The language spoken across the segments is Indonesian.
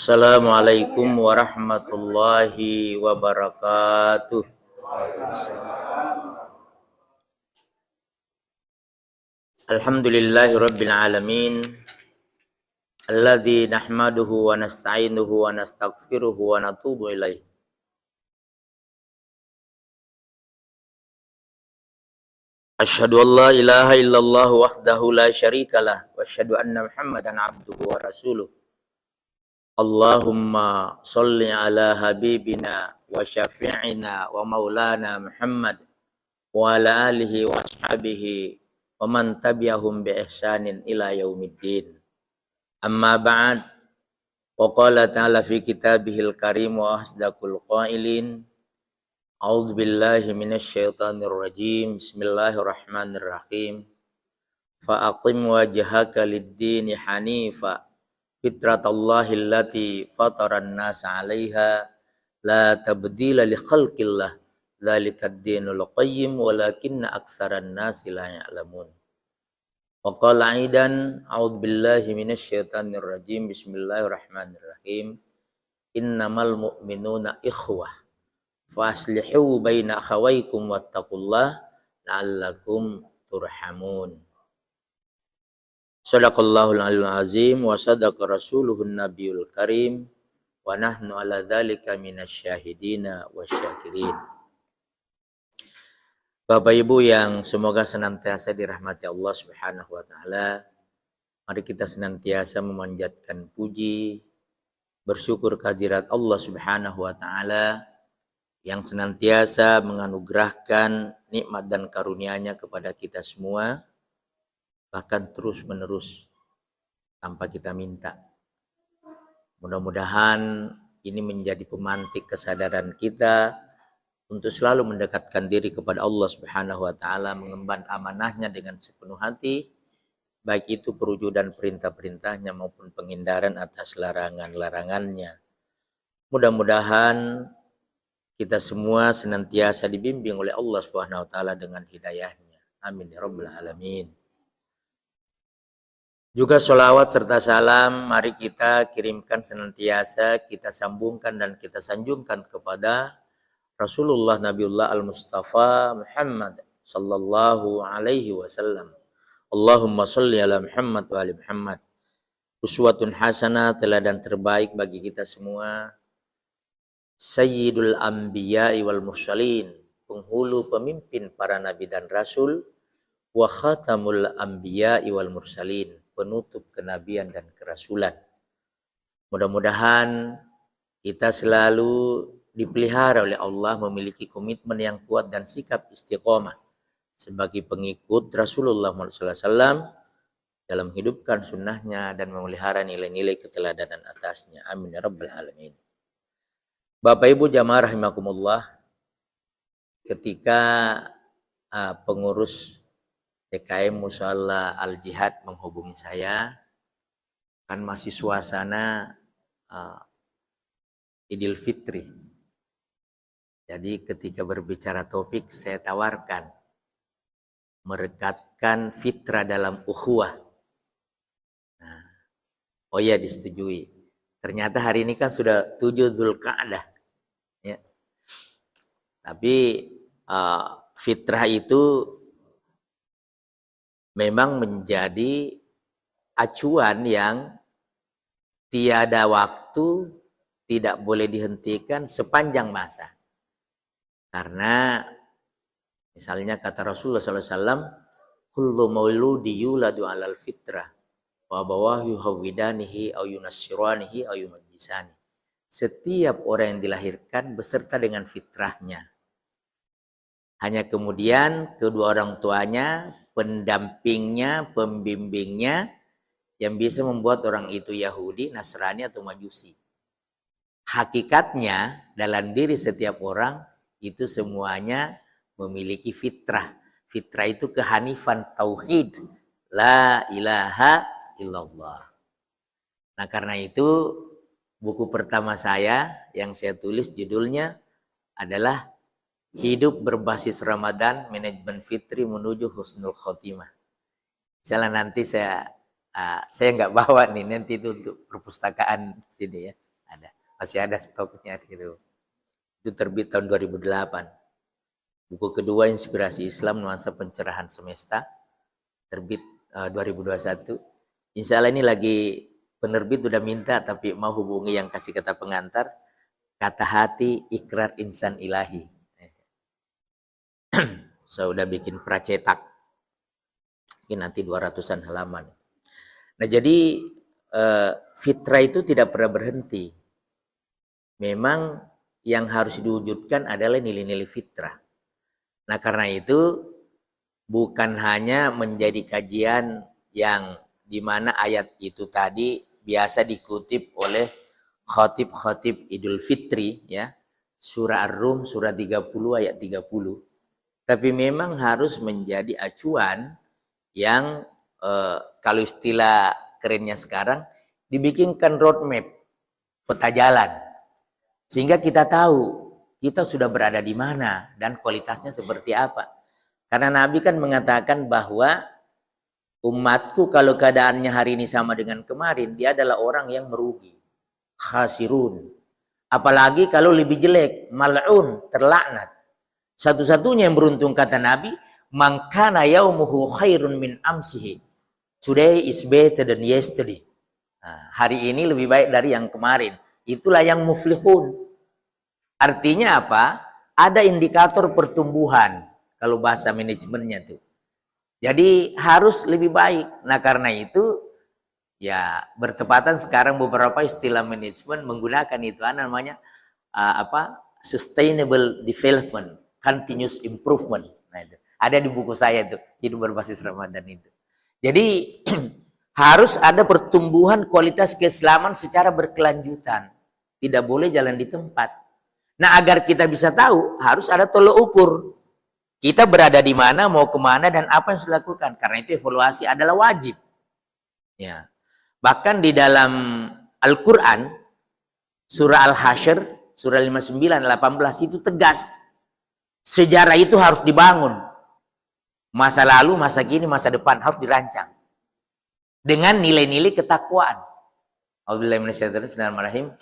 Assalamualaikum warahmatullahi wabarakatuh. Alhamdulillahi rabbil alamin. Alladzi nahmaduhu wa nasta'inuhu wa nastaghfiruhu wa natubu ilaih. Asyhadu an la ilaha illallah wahdahu la syarikalah wa asyhadu anna Muhammadan abduhu wa rasuluh. Allahumma sholli ala habibina wa syafi'ina wa maulana Muhammad wa ala alihi wa ashabihi wa man tabi'ahum bi ihsanin ila yaumiddin. Amma ba'd. Wa qala ta'ala fi kitabihil karim wa asdaqul qailin. A'udzu billahi minasy syaithanir rajim. Bismillahirrahmanirrahim. Fa aqim wajhaka lid-dini hanifa fitratallahi allati fataran nasa 'alaiha la tabdila li khalqillah dzalikad dinul qayyim walakinna aktsaran nasi la ya'lamun. Wa qala aidan a'udzu billahi minasy syaithanir rajim. Bismillahirrahmanirrahim. Innamal mu'minuna ikhwah fa aslihu baina akhawaykum wattaqullah la'allakum turhamun. Shadaqallahul aliyyul azim wa sadaqa rasuluhun nabiyul karim wa nahnu ala dzalika minasyahidina wasyakirin. Bapak Ibu yang semoga senantiasa dirahmati Allah Subhanahu wa taala, mari kita senantiasa memanjatkan puji, bersyukur kehadirat Allah Subhanahu wa taala yang senantiasa menganugerahkan nikmat dan karunia-Nya kepada kita semua, bahkan terus-menerus tanpa kita minta. Mudah-mudahan ini menjadi pemantik kesadaran kita untuk selalu mendekatkan diri kepada Allah Subhanahu wa taala, mengemban amanahnya dengan sepenuh hati, baik itu perwujudan perintah-perintahnya maupun penghindaran atas larangan-larangannya. Mudah-mudahan kita semua senantiasa dibimbing oleh Allah Subhanahu wa taala dengan hidayahnya. Amin ya rabbal alamin. Juga sholawat serta salam mari kita kirimkan senantiasa, kita sambungkan dan kita sanjungkan kepada Rasulullah Nabiullah Al-Mustafa Muhammad sallallahu alaihi wasallam. Allahumma sholli ala Muhammad wa ali Muhammad. Uswatun hasanah, teladan terbaik bagi kita semua. Sayyidul anbiya'i wal mursalin, penghulu pemimpin para nabi dan rasul. Wa khatamul anbiya'i wal mursalin, penutup kenabian dan kerasulan. Mudah-mudahan kita selalu dipelihara oleh Allah, memiliki komitmen yang kuat dan sikap istiqomah sebagai pengikut Rasulullah SAW dalam hidupkan sunnahnya dan memelihara nilai-nilai keteladanan atasnya. Amin ya rabbal alamin. Bapak Ibu jamaah rahimakumullah, ketika pengurus DKM Musalla Al-Jihad menghubungi saya, kan masih suasana Idul Fitri. Jadi ketika berbicara topik, saya tawarkan merekatkan fitrah dalam ukhuwah. Nah, oh ya, disetujui. Ternyata hari ini kan sudah 7 Dzulqa'dah. Ya. Tapi fitrah itu memang menjadi acuan yang tiada waktu, tidak boleh dihentikan sepanjang masa. Karena misalnya kata Rasulullah SAW, kullu mauludi yuladu alal fitrah wa abawahu yuhawwidanihi au yunassiranihi au yumajjisani. Setiap orang yang dilahirkan beserta dengan fitrahnya. Hanya kemudian kedua orang tuanya, pendampingnya, pembimbingnya yang bisa membuat orang itu Yahudi, Nasrani atau Majusi. Hakikatnya dalam diri setiap orang itu semuanya memiliki fitrah. Fitrah itu kehanifan, tauhid, la ilaha illallah. Nah karena itu buku pertama saya yang saya tulis judulnya adalah Hidup Berbasis Ramadan, Manajemen Fitri Menuju Husnul Khotimah. Misalnya nanti saya nggak bawa nih, nanti itu untuk perpustakaan sini ya. Ada. Masih ada stoknya gitu. Itu terbit tahun 2008. Buku kedua Inspirasi Islam Nuansa Pencerahan Semesta, terbit 2021. Insya Allah ini lagi penerbit udah minta, tapi mau hubungi yang kasih kata pengantar, Kata Hati Ikrar Insan Ilahi. Saya udah bikin pracetak, mungkin nanti 200-an halaman. Nah jadi fitrah itu tidak pernah berhenti. Memang yang harus diwujudkan adalah nilai-nilai fitrah. Nah karena itu bukan hanya menjadi kajian yang dimana ayat itu tadi biasa dikutip oleh khatib-khatib Idul Fitri, ya, surah Ar-Rum surah 30 ayat 30, tapi memang harus menjadi acuan yang kalau istilah kerennya sekarang dibikinkan roadmap, peta jalan, sehingga kita tahu kita sudah berada di mana dan kualitasnya seperti apa. Karena Nabi kan mengatakan bahwa umatku kalau keadaannya hari ini sama dengan kemarin, dia adalah orang yang merugi, khasirun. Apalagi kalau lebih jelek, mal'un, terlaknat. Satu-satunya yang beruntung kata Nabi, man kana yaumuhu khairun min amsihi. Today is better than yesterday. Nah, hari ini lebih baik dari yang kemarin. Itulah yang muflihun. Artinya apa? Ada indikator pertumbuhan kalau bahasa manajemennya tuh. Jadi harus lebih baik. Nah karena itu ya bertepatan sekarang beberapa istilah manajemen menggunakan itu namanya sustainable development, continuous improvement. Nah, itu ada di buku saya itu, Hidup Berbasis Ramadan itu. Jadi harus ada pertumbuhan kualitas keislaman secara berkelanjutan. Tidak boleh jalan di tempat. Nah agar kita bisa tahu harus ada tolok ukur. Kita berada di mana, mau kemana, dan apa yang harus dilakukan. Karena itu evaluasi adalah wajib. Ya. Bahkan di dalam Al-Quran, surah Al-Hasyr, surah 59, 18 itu tegas. Sejarah itu harus dibangun. Masa lalu, masa kini, masa depan harus dirancang. Dengan nilai-nilai ketakwaan. Bismillahirrahmanirrahim.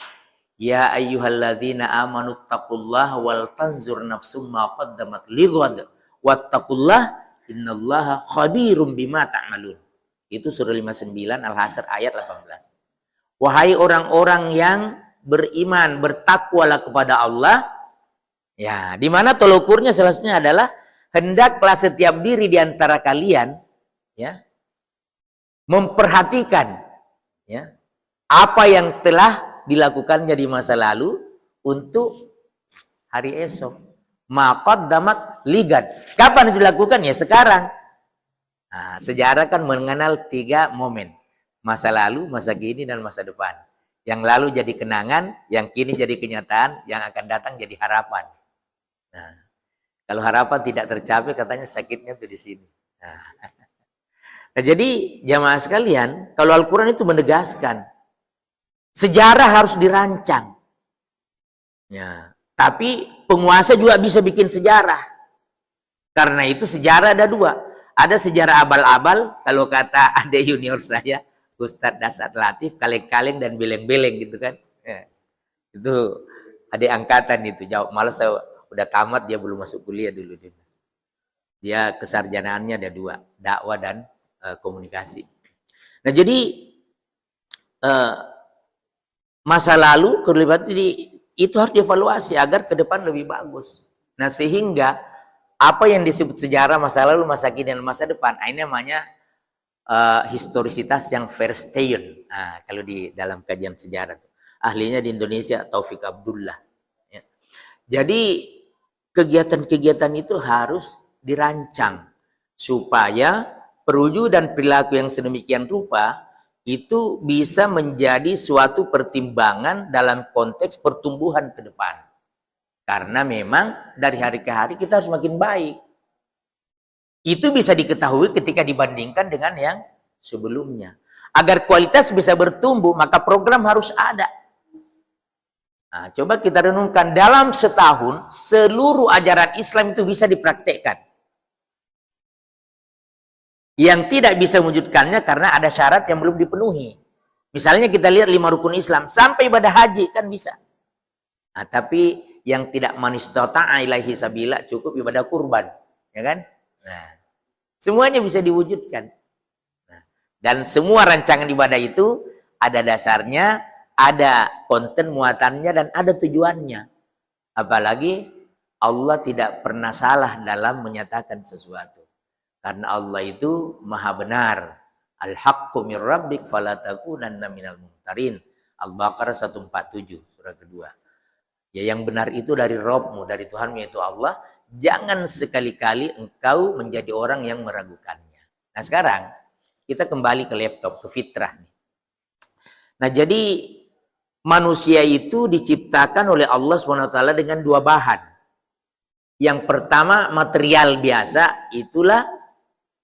Ya ayyuhalladzina amanu taqullaha wal tanzur nafsum ma qaddamat lighad wattaqullah innallaha khabirum bima ta'malun. Itu surah 59 Al-Hasyr ayat 18. Wahai orang-orang yang beriman, bertakwalah kepada Allah. Ya, di mana tolak ukurnya selanjutnya adalah hendaklah setiap diri di antara kalian ya memperhatikan ya apa yang telah dilakukannya di masa lalu untuk hari esok. Maqaddamat ligad. Kapan itu dilakukan? Ya sekarang. Nah, sejarah kan mengenal 3 momen. Masa lalu, masa kini, dan masa depan. Yang lalu jadi kenangan, yang kini jadi kenyataan, yang akan datang jadi harapan. Nah, kalau harapan tidak tercapai katanya sakitnya tuh di sini. Nah, jadi jamaah sekalian, kalau Al-Quran itu menegaskan sejarah harus dirancang. Ya, tapi penguasa juga bisa bikin sejarah. Karena itu sejarah ada 2. Ada sejarah abal-abal, kalau kata adik junior saya, Ustadz Dasat Latif, kaleng-kaleng dan beleng-beleng gitu kan. Ya, itu adik angkatan itu. Jawab, malah saya udah tamat, dia belum masuk kuliah dulu. Dia kesarjanaannya ada 2, dakwah dan komunikasi. Nah jadi masa lalu kelibatan itu harus dievaluasi agar ke depan lebih bagus. Nah sehingga apa yang disebut sejarah masa lalu, masa kini, dan masa depan, ini namanya historisitas yang verstehen. Nah, kalau di dalam kajian sejarah ahlinya di Indonesia Taufik Abdullah. Ya. Jadi kegiatan-kegiatan itu harus dirancang supaya perwujudan perilaku yang sedemikian rupa itu bisa menjadi suatu pertimbangan dalam konteks pertumbuhan ke depan. Karena memang dari hari ke hari kita harus makin baik. Itu bisa diketahui ketika dibandingkan dengan yang sebelumnya. Agar kualitas bisa bertumbuh, maka program harus ada. Nah, coba kita renungkan, dalam setahun seluruh ajaran Islam itu bisa dipraktekkan. Yang tidak bisa mewujudkannya karena ada syarat yang belum dipenuhi. Misalnya kita lihat 5 rukun Islam, sampai ibadah haji kan bisa. Nah, tapi yang tidak manistata'a ilaihi sabila cukup ibadah kurban, ya kan? Nah, semuanya bisa diwujudkan. Nah, dan semua rancangan ibadah itu ada dasarnya, ada konten muatannya, dan ada tujuannya. Apalagi Allah tidak pernah salah dalam menyatakan sesuatu. Karena Allah itu maha benar. Al-haqqu min rabbik fala takunanna minal mumtarin. Al-Baqarah 147 surah kedua. Ya, yang benar itu dari Rabbmu, dari Tuhanmu yaitu Allah. Jangan sekali-kali engkau menjadi orang yang meragukannya. Nah, sekarang kita kembali ke laptop, ke fitrah. Nah, jadi manusia itu diciptakan oleh Allah SWT dengan 2 bahan. Yang pertama material biasa, itulah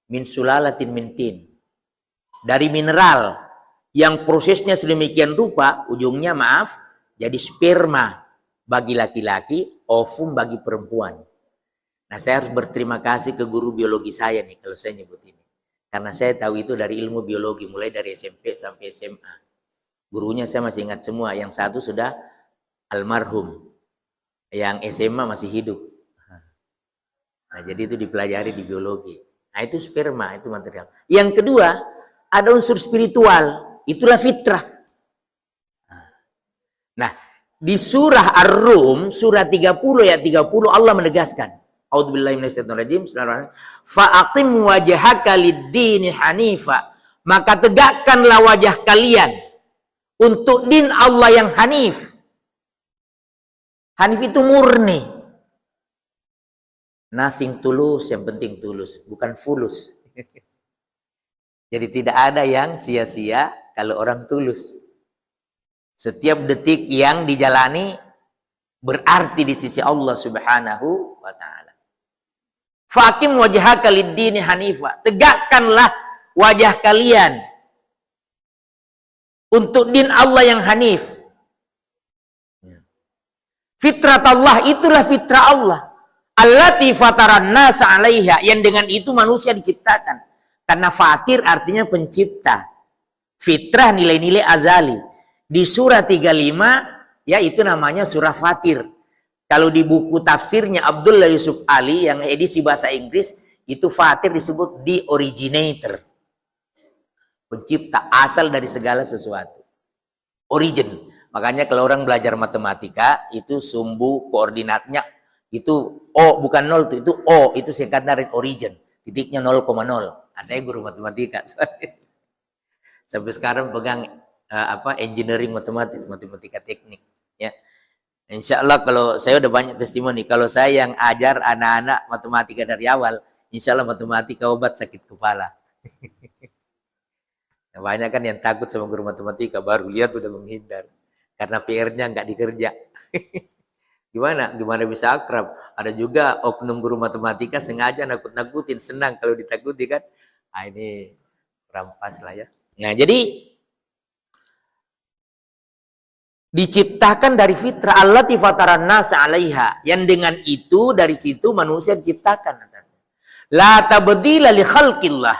min sulalatin min tin. Dari mineral yang prosesnya sedemikian rupa, ujungnya maaf, jadi sperma bagi laki-laki, ovum bagi perempuan. Nah, saya harus berterima kasih ke guru biologi saya nih kalau saya nyebut ini. Karena saya tahu itu dari ilmu biologi, mulai dari SMP sampai SMA. Gurunya saya masih ingat semua, yang satu sudah almarhum, yang SMA masih hidup. Nah, jadi itu dipelajari di biologi. Nah, itu sperma, itu material. Yang kedua, ada unsur spiritual, itulah fitrah. Nah, di surah Ar-Rum, surah 30 ayat 30, Allah menegaskan, A'udzubillahi minasyaitonirrajim, bismillahirrahmanirrahim, fa'aqim wajhaka lid-dini hanifa, maka tegakkanlah wajah kalian untuk din Allah yang hanif. Hanif itu murni. Nothing tulus, yang penting tulus, bukan fulus. Jadi tidak ada yang sia-sia kalau orang tulus. Setiap detik yang dijalani berarti di sisi Allah Subhanahu wa taala. Faqim wajhaka lid-dini hanifa. Tegakkanlah wajah kalian untuk din Allah yang hanif. Fitrat Allah, itulah fitrah Allah. Allati fataran nasa 'alaiha, yang dengan itu manusia diciptakan. Karena fatir artinya pencipta. Fitrah nilai-nilai azali. Di surah 35, ya itu namanya surah Fatir. Kalau di buku tafsirnya Abdullah Yusuf Ali yang edisi bahasa Inggris, itu Fatir disebut the originator. Pencipta, asal dari segala sesuatu. Origin. Makanya kalau orang belajar matematika, itu sumbu koordinatnya, itu O, bukan 0, itu O, itu singkatan dari origin. Titiknya 0,0. Nah, saya guru matematika. Sampai sekarang pegang engineering matematika teknik. Ya, insya Allah kalau saya udah banyak testimoni, kalau saya yang ajar anak-anak matematika dari awal, insya Allah matematika obat sakit kepala. Banyak kan yang takut sama guru matematika, baru lihat udah menghindar karena PR-nya nggak dikerja. Gimana bisa akrab? Ada juga oknum guru matematika sengaja nakut-nakutin, senang kalau ditakuti kan. Nah, ini rampas lah ya. Nah, jadi diciptakan dari fitrah allati fataran nasa 'alaiha, yang dengan itu dari situ manusia diciptakan. La tabdila li khalqillah.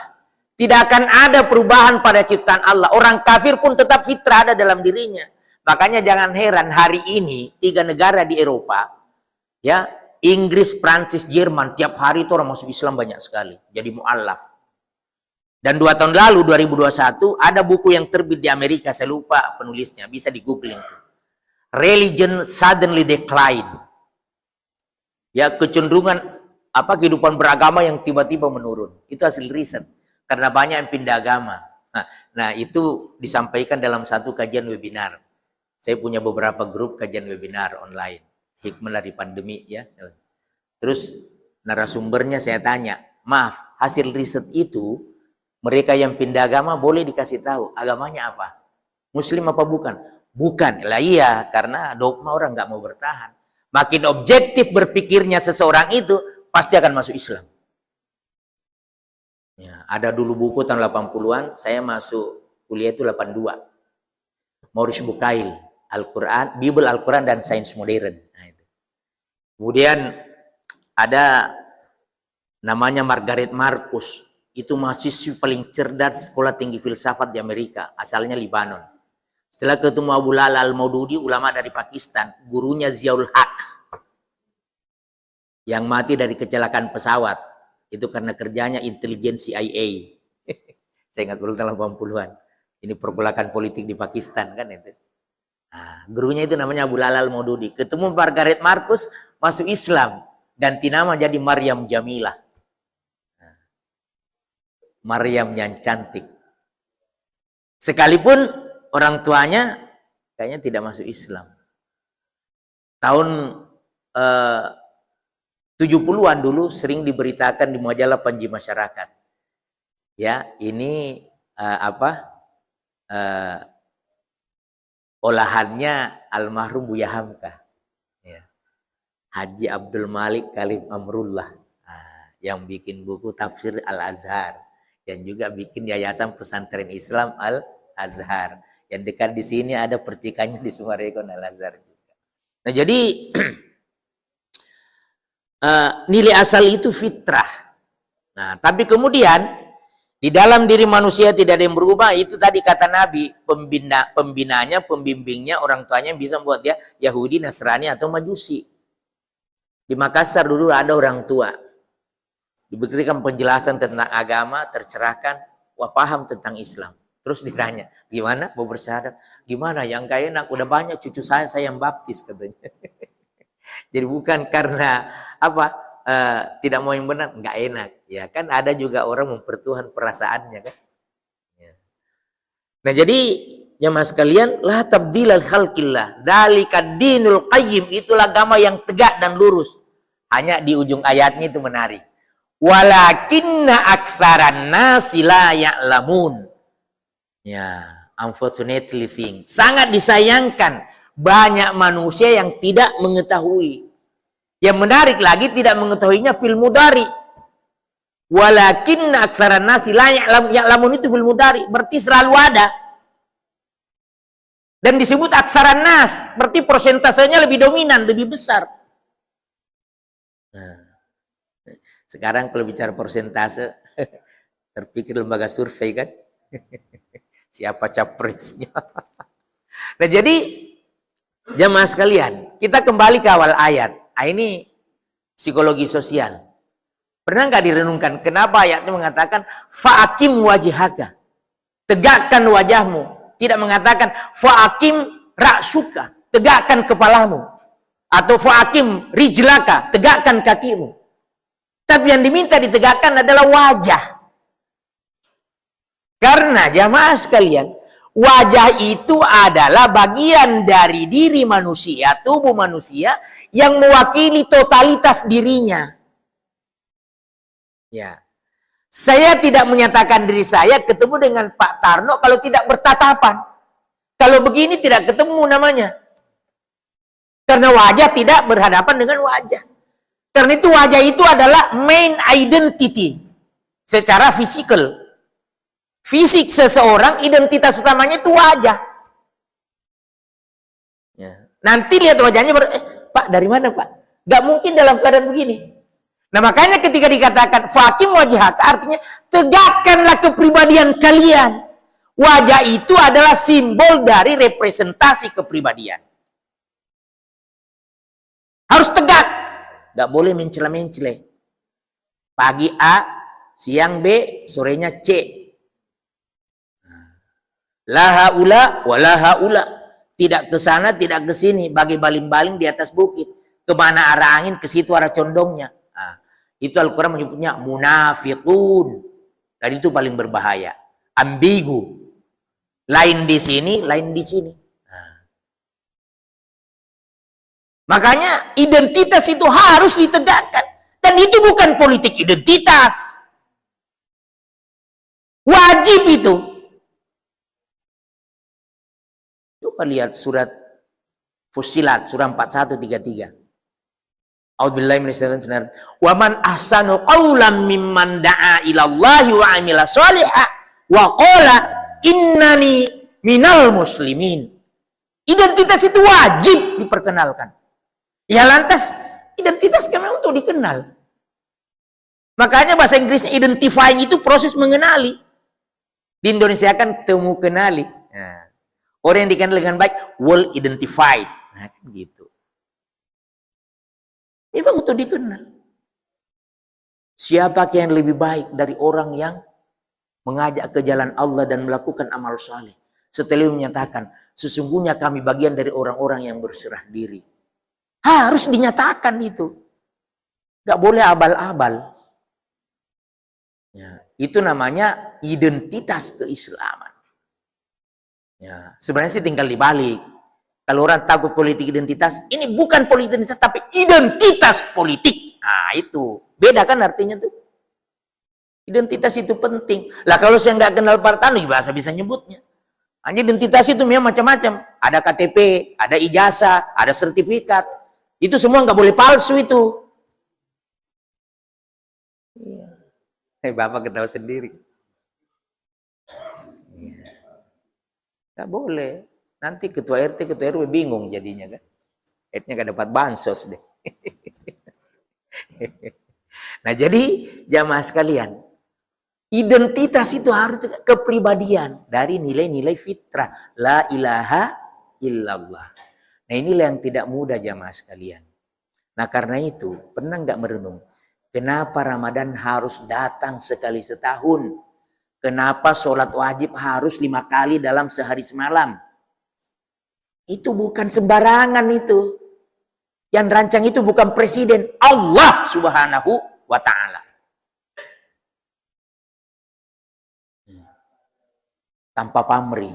Tidak akan ada perubahan pada ciptaan Allah. Orang kafir pun tetap fitrah ada dalam dirinya. Makanya jangan heran hari ini 3 negara di Eropa, ya, Inggris, Prancis, Jerman, tiap hari itu orang masuk Islam banyak sekali. Jadi mu'allaf. Dan 2 tahun lalu, 2021, ada buku yang terbit di Amerika, saya lupa penulisnya, bisa di googling. Religion suddenly decline. Ya, kecenderungan kehidupan beragama yang tiba-tiba menurun. Itu hasil riset. Karena banyak yang pindah agama. Nah, itu disampaikan dalam satu kajian webinar. Saya punya beberapa grup kajian webinar online. Hikmah dari pandemi ya. Terus narasumbernya saya tanya, maaf, hasil riset itu mereka yang pindah agama boleh dikasih tahu agamanya apa? Muslim apa bukan? Bukan. Lah iya, karena dogma orang nggak mau bertahan. Makin objektif berpikirnya seseorang itu pasti akan masuk Islam. Ya, ada dulu buku tahun 80-an, saya masuk kuliah itu 82. Maurice Bucaille, Al-Quran, Bible Al-Quran dan Sains Modern. Nah, itu. Kemudian ada namanya Margaret Marcus. Itu mahasiswi paling cerdas sekolah tinggi filsafat di Amerika. Asalnya Libanon. Setelah ketemu Abu Lala Al-Maududi, ulama dari Pakistan, gurunya Ziaul Haq, yang mati dari kecelakaan pesawat. Itu karena kerjanya intelijen CIA. Saya ingat dulu tahun 80-an. Ini pergolakan politik di Pakistan kan itu. Nah, gurunya itu namanya Abu Lala Al-Maududi. Ketemu Margaret Marcus, masuk Islam. Ganti nama jadi Maryam Jamilah. Nah, Maryam yang cantik. Sekalipun orang tuanya kayaknya tidak masuk Islam. Tahun 70-an dulu sering diberitakan di majalah Panji Masyarakat. Ya, ini olahannya almarhum Buya Hamka. Ya. Haji Abdul Malik Kalim Amrullah. Yang bikin buku Tafsir Al-Azhar. Dan juga bikin Yayasan Pesantren Islam Al-Azhar. Yang dekat di sini ada percikannya di Sumarekon Al-Azhar juga. Nah, jadi nilai asal itu fitrah. Nah, tapi kemudian di dalam diri manusia tidak ada yang berubah. Itu tadi kata Nabi, pembinanya, pembimbingnya, orang tuanya bisa membuat dia Yahudi, Nasrani atau Majusi. Di Makassar dulu ada orang tua, diberikan penjelasan tentang agama, tercerahkan, wah paham tentang Islam. Terus ditanya, gimana mau bersyahadat? Gimana yang gak enak? Udah banyak cucu saya yang baptis katanya. Jadi bukan karena tidak mau yang benar, nggak enak. Ya kan ada juga orang mempertuhan perasaannya kan. Ya. Nah jadi jemaah sekalian, la tabdilal khalqillah, dzalikad dinul qayyim, itulah agama yang tegak dan lurus. Hanya di ujung ayatnya itu menarik. Walakinna aktsaran nasi la ya'lamun. Ya, unfortunately thing. Sangat disayangkan banyak manusia yang tidak mengetahui. Yang menarik lagi tidak mengetahuinya fil mudhari. Walakinna aktsaran nasi la ya'lamun itu fil mudhari, berarti selalu ada. Dan disebut aksaran nas, berarti persentasenya lebih dominan, lebih besar. Nah, sekarang kalau bicara persentase, terpikir lembaga survei kan, siapa capresnya. Nah jadi, jemaah sekalian, kita kembali ke awal ayat. Ini psikologi sosial. Pernah nggak direnungkan kenapa ayatnya mengatakan fa'akim wajhaka, tegakkan wajahmu. Tidak mengatakan fa'akim ra'suka, tegakkan kepalamu. Atau fa'akim rijlaka, tegakkan kakimu. Tapi yang diminta ditegakkan adalah wajah. Karena jamaah sekalian, wajah itu adalah bagian dari diri manusia, tubuh manusia yang mewakili totalitas dirinya. Ya. Saya tidak menyatakan diri saya ketemu dengan Pak Tarno kalau tidak bertatapan. Kalau begini tidak ketemu namanya. Karena wajah tidak berhadapan dengan wajah. Karena itu wajah itu adalah main identity. Secara fisikal. Fisik seseorang, identitas utamanya itu wajah. Ya. Nanti lihat wajahnya, Pak dari mana Pak? Gak mungkin dalam keadaan begini. Nah makanya ketika dikatakan fakim wajhaka, artinya tegakkanlah kepribadian kalian. Wajah itu adalah simbol dari representasi kepribadian. Harus tegak. Gak boleh mencela-mencela. Pagi A, siang B, sorenya C. La haula wa la haula. Tidak ke sana, tidak ke sini. Bagi baling-baling di atas bukit. Kemana arah angin, ke situ arah condongnya. Nah, itu Al-Quran menyebutnya munafiqun. Dan itu paling berbahaya. Ambigu. Lain di sini, lain di sini. Nah. Makanya identitas itu harus ditegakkan. Dan itu bukan politik identitas. Wajib itu. Coba lihat surat Fussilat, surah 4133. A'udzubillahi minasyaitonir rajim. Wa man ahsanu qawlan mimman da'a ila Allah wa 'amila shalihan wa qala innani minal muslimin. Identitas itu wajib diperkenalkan. Ya lantas identitas kan untuk dikenal. Makanya bahasa Inggrisnya identifying itu proses mengenali. Di Indonesia kan temu kenali. Nah. Orang yang dikenal dengan baik, well identified. Nah, kan gitu. Memang itu dikenal. Siapa yang lebih baik dari orang yang mengajak ke jalan Allah dan melakukan amal saleh? Setelah menyatakan, sesungguhnya kami bagian dari orang-orang yang berserah diri. Harus dinyatakan itu. Gak boleh abal-abal. Ya, itu namanya identitas keislaman. Ya, sebenarnya sih tinggal dibalik. Kalau orang takut politik identitas, ini bukan politik identitas, tapi identitas politik. Nah itu, beda kan artinya tuh. Identitas itu penting. Lah kalau saya nggak kenal partai, bahasa bisa nyebutnya. Hanya identitas itu memang macam-macam. Ada KTP, ada ijazah, ada sertifikat. Itu semua nggak boleh palsu itu. Bapak ketawa sendiri. Nggak boleh. Nanti ketua RT, ketua RW bingung jadinya kan. Akhirnya gak dapat bansos deh. Nah jadi jamaah sekalian, identitas itu harus kepribadian dari nilai-nilai fitrah. La ilaha illallah. Nah inilah yang tidak mudah jamaah sekalian. Nah karena itu, pernah nggak merenung? Kenapa Ramadan harus datang sekali setahun? Kenapa sholat wajib harus 5 kali dalam sehari semalam? Itu bukan sembarangan itu. Yang rancang itu bukan presiden, Allah Subhanahu wa ta'ala. Tanpa pamrih.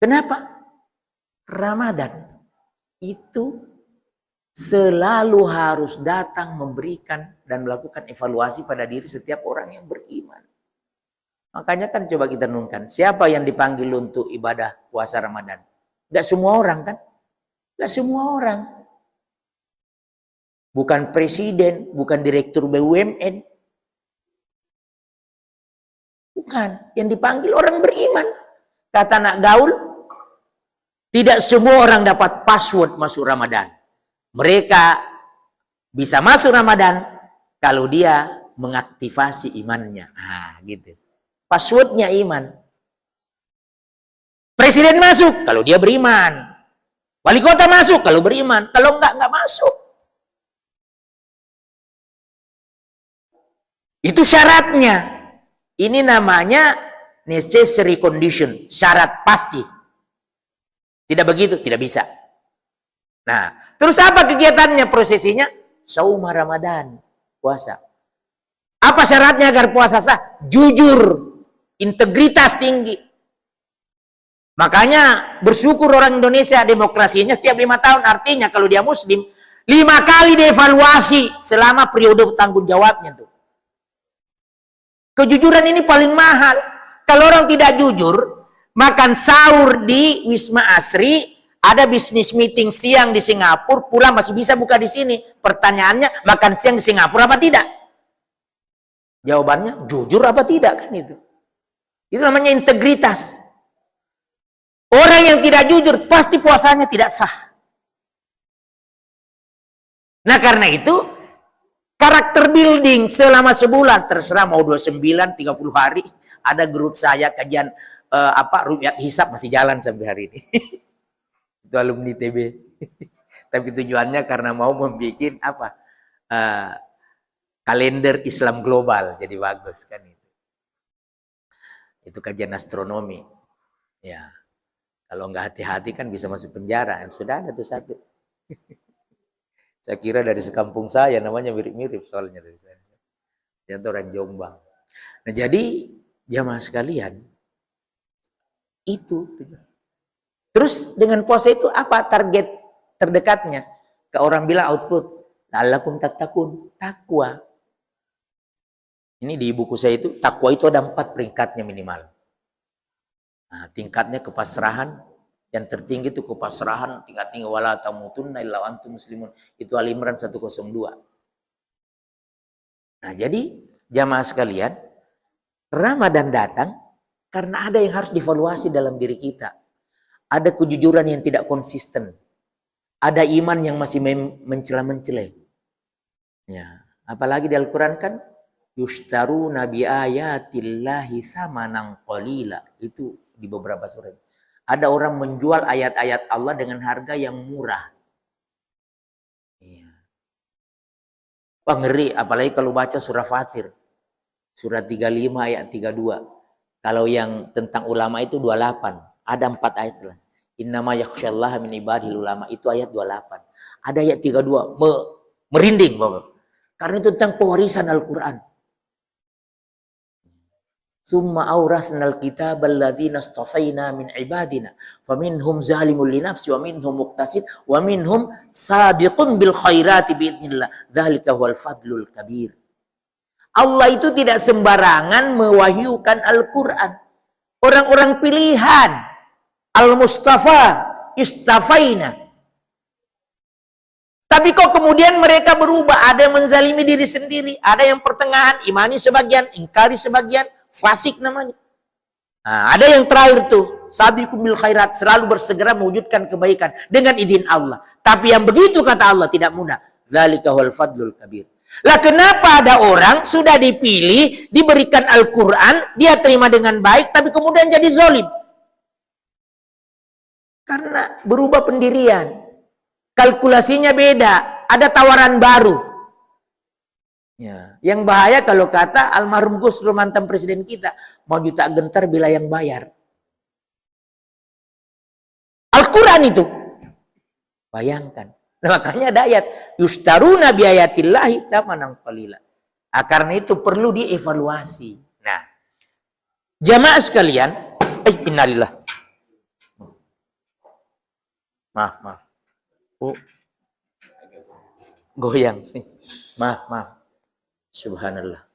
Kenapa? Ramadan itu selalu harus datang memberikan dan melakukan evaluasi pada diri setiap orang yang beriman. Makanya kan coba kita renungkan, siapa yang dipanggil untuk ibadah puasa Ramadan? Tidak semua orang kan? Tidak semua orang. Bukan presiden, bukan direktur BUMN. Bukan, yang dipanggil orang beriman. Kata anak gaul, tidak semua orang dapat password masuk Ramadan. Mereka bisa masuk Ramadan kalau dia mengaktifasi imannya. Nah, gitu. Passwordnya iman. Presiden masuk kalau dia beriman. Wali kota masuk kalau beriman. Kalau enggak masuk. Itu syaratnya. Ini namanya necessary condition. Syarat pasti. Tidak begitu? Tidak bisa. Nah, terus apa kegiatannya, prosesinya? Saum Ramadan. Puasa. Apa syaratnya agar puasa sah? Jujur. Integritas tinggi. Makanya bersyukur orang Indonesia demokrasinya setiap 5 tahun. Artinya kalau dia muslim, 5 kali dievaluasi selama periode tanggung jawabnya tuh. Kejujuran ini paling mahal. Kalau orang tidak jujur, makan sahur di Wisma Asri, ada bisnis meeting siang di Singapura, pulang masih bisa buka di sini. Pertanyaannya, makan siang di Singapura apa tidak? Jawabannya, jujur apa tidak kan itu. Itu namanya integritas. Orang yang tidak jujur pasti puasanya tidak sah. Nah karena itu karakter building selama sebulan, terserah mau 29, 30 hari, ada grup saya kajian ru'yat hisab masih jalan sampai hari ini. Itu alumni TB. Tapi tujuannya karena mau membuat kalender Islam global, jadi bagus kan itu. Itu kajian astronomi. Ya. Kalau nggak hati-hati kan bisa masuk penjara. Yang sudah ada tuh satu. Saya kira dari sekampung saya, namanya mirip-mirip soalnya dari saya. Dia itu orang Jombang. Nah jadi jamaah sekalian, itu. Terus dengan puasa itu apa target terdekatnya? Ke orang bilang output. La'allakum tattaqun, takwa. Ini di buku saya itu, takwa itu ada 4 peringkatnya minimal. Nah, tingkatnya kepasrahan, yang tertinggi itu kepasrahan, tingkat tinggi wala tamutunna illa antum muslimun. Itu Al Imran 102. Nah, jadi jamaah sekalian, Ramadan datang karena ada yang harus dievaluasi dalam diri kita. Ada kejujuran yang tidak konsisten. Ada iman yang masih mencela-mencela. Ya, apalagi di Al-Qur'an kan Yushtaruna bi ayatillahi samanan qalila. Itu di beberapa surat. Ada orang menjual ayat-ayat Allah dengan harga yang murah. Iya. Wah, ngeri, apalagi kalau baca surah Fatir. Surat 35 ayat 32. Kalau yang tentang ulama itu 28. Ada 4 ayat lah. Innama yakhsyallaha min ibadil ulama. Itu ayat 28. Ada ayat 32. Merinding, Bapak. Karena itu tentang pewarisan Al-Quran. Summa awrasnal kitab alladzina astafaina min ibadina faminhum zalimun li nafsi wa minhum muqtasid wa minhum sabiqun bil khairati biidznillah dzalika huwal fadlul kabir. Allah itu tidak sembarangan mewahyukan Al-Quran. Orang-orang pilihan, Al-Mustafa, istafaina. Tapi kok kemudian mereka berubah, ada yang menzalimi diri sendiri, ada yang pertengahan, imani sebagian, ingkari sebagian, fasik namanya. Nah, ada yang terakhir tuh, sabiqum bil khairat, selalu bersegera mewujudkan kebaikan dengan izin Allah. Tapi yang begitu kata Allah tidak mudah. Dzalika huwal fadlul kabir. Lah kenapa ada orang sudah dipilih, diberikan Al-Quran, dia terima dengan baik, tapi kemudian jadi zalim? Karena berubah pendirian. Kalkulasinya beda, ada tawaran baru. Ya, yang bahaya kalau kata almarhum Gus Dur, mantan presiden kita, mau juta gentar bila yang bayar. Al-Quran itu. Bayangkan. Nah, makanya ada ayat yustaruna bi ayatillahi tsamanan qalila. Karena itu perlu dievaluasi. Nah, jamaah sekalian, innalillah. Maaf. Oh. Goyang. Maaf. Subhanallah.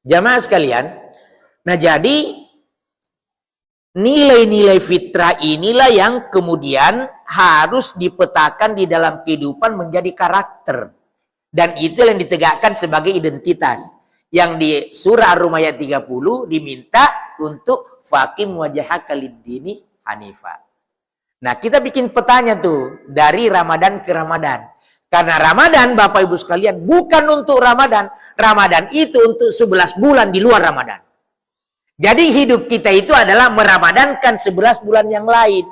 Jamaah sekalian, nah jadi nilai-nilai fitrah inilah yang kemudian harus dipetakan di dalam kehidupan menjadi karakter. Dan itu yang ditegakkan sebagai identitas. Yang di surah Ar-Rum ayat 30 diminta untuk faqim wajhaka lid-dini hanifa. Nah, kita bikin petanya tuh dari Ramadan ke Ramadan. Karena Ramadan, Bapak Ibu sekalian, bukan untuk Ramadan. Ramadan itu untuk 11 bulan di luar Ramadan. Jadi hidup kita itu adalah meramadankan 11 bulan yang lain.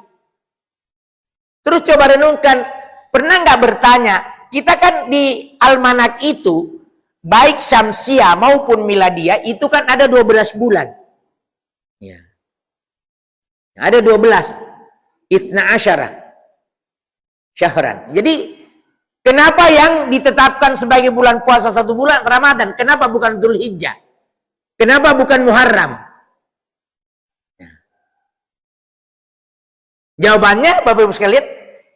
Terus coba renungkan, pernah nggak bertanya, kita kan di almanak itu, baik Syamsiah maupun Miladiah, itu kan ada 12 bulan. Ya. Ada 12. Itsna asyara syahran. Jadi, kenapa yang ditetapkan sebagai bulan puasa 1 bulan Ramadan? Kenapa bukan Dzulhijjah? Kenapa bukan Muharram? Jawabannya, Bapak Ibu sekalian,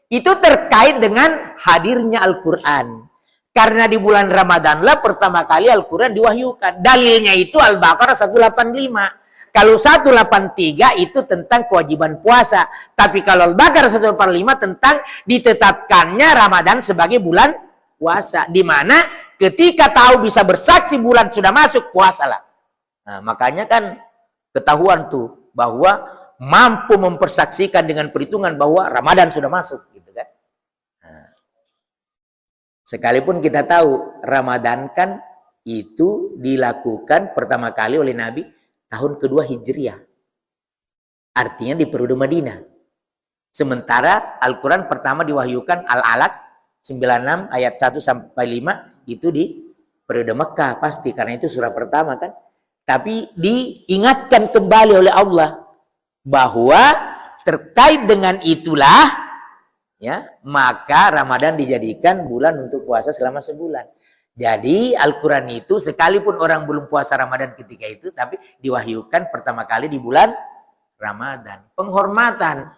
itu terkait dengan hadirnya Al-Quran. Karena di bulan Ramadan lah pertama kali Al-Quran diwahyukan. Dalilnya itu Al-Baqarah 185. Kalau 183 itu tentang kewajiban puasa. Tapi kalau Al-Baqarah 185 tentang ditetapkannya Ramadan sebagai bulan puasa. Di mana ketika tahu bisa bersaksi bulan sudah masuk, puasalah. Nah, makanya kan ketahuan tuh bahwa mampu mempersaksikan dengan perhitungan bahwa Ramadan sudah masuk, gitu kan? Nah, sekalipun kita tahu Ramadan kan itu dilakukan pertama kali oleh Nabi tahun kedua Hijriah, artinya di periode Madinah. Sementara Al-Quran pertama diwahyukan Al-Alaq 96 ayat 1 sampai 5 itu di periode Mekah pasti, karena itu surah pertama kan. Tapi diingatkan kembali oleh Allah bahwa terkait dengan itulah ya, maka Ramadan dijadikan bulan untuk puasa selama sebulan. Jadi Al-Quran itu sekalipun orang belum puasa Ramadan ketika itu, tapi diwahyukan pertama kali di bulan Ramadan. Penghormatan.